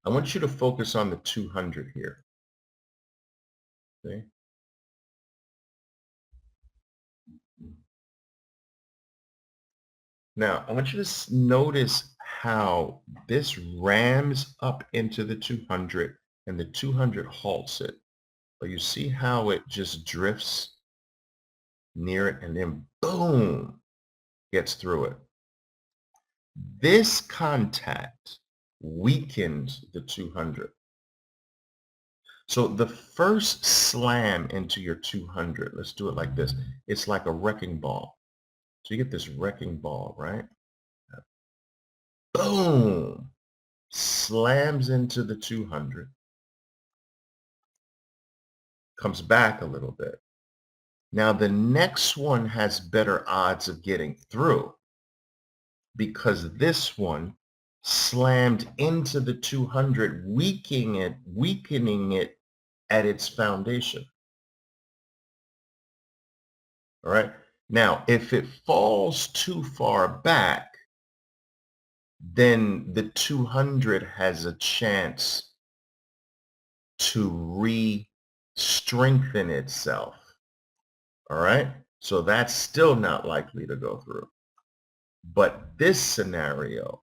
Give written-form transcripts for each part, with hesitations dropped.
I want you to focus on the 200 here. Okay? Now, I want you to notice how this rams up into the 200 and the 200 halts it. But you see how it just drifts near it and then boom, gets through it. This contact weakens the 200. So the first slam into your 200, let's do it like this. It's like a wrecking ball. So you get this wrecking ball, right? Boom! Slams into the 200, comes back a little bit. Now the next one has better odds of getting through because this one slammed into the 200, weakening it at its foundation. All right. Now, if it falls too far back, then the 200 has a chance to re-strengthen itself. All right. So that's still not likely to go through. But this scenario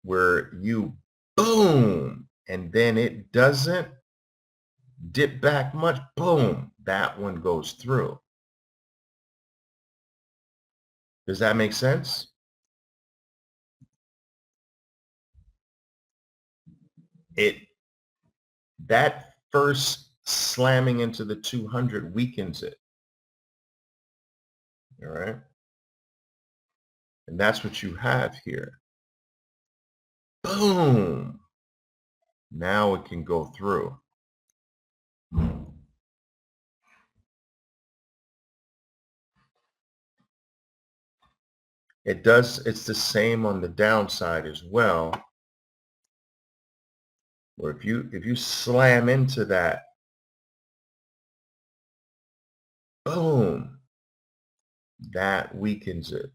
where you boom, and then it doesn't dip back much, boom, that one goes through. Does that make sense? That first slamming into the 200 weakens it. All right. And that's what you have here. Boom. Now it can go through. It's the same on the downside as well. Or if you slam into that, boom, that weakens it.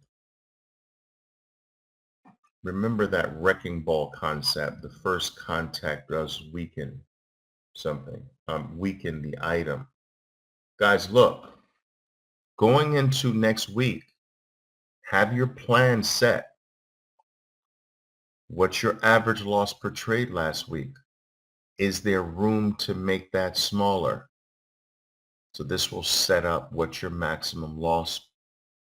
Remember that wrecking ball concept. The first contact does weaken something, weaken the item. Guys, look, going into next week, have your plan set. What's your average loss per trade last week? Is there room to make that smaller? So this will set up what your maximum loss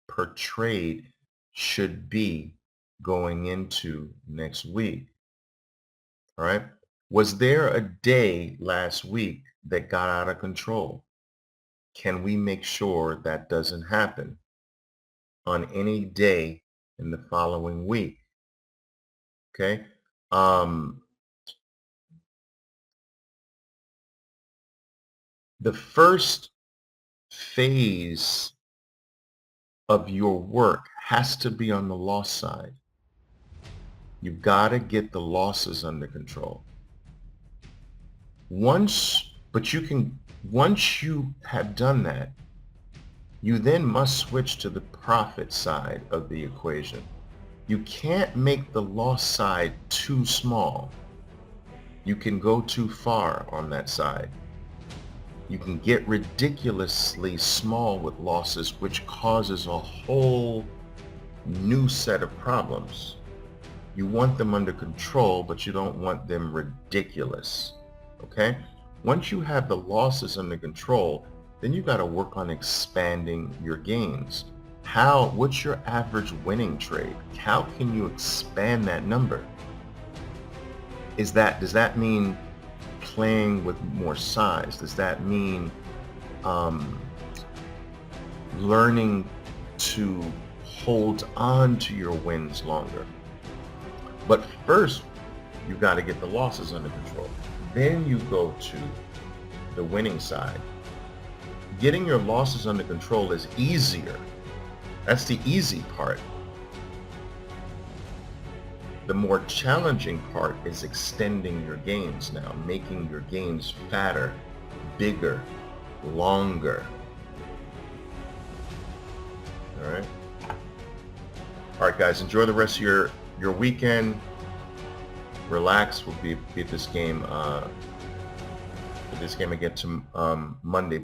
per trade should be going into next week. All right. Was there a day last week that got out of control? Can we make sure that doesn't happen on any day in the following week? Okay. The first phase of your work has to be on the loss side. You've got to get the losses under control. Once you have done that, you then must switch to the profit side of the equation. You can't make the loss side too small. You can go too far on that side. You can get ridiculously small with losses, which causes a whole new set of problems. You want them under control, but you don't want them ridiculous. Okay? Once you have the losses under control, then you got to work on expanding your gains. What's your average winning trade? How can you expand that number? Does that mean playing with more size? Does that mean learning to hold on to your wins longer? But first, you've got to get the losses under control. Then you go to the winning side. Getting your losses under control is easier. That's the easy part. The more challenging part is extending your gains now, making your gains fatter, bigger, longer. All right. All right, guys, enjoy the rest of your weekend. relax. We'll be at this game again to Monday.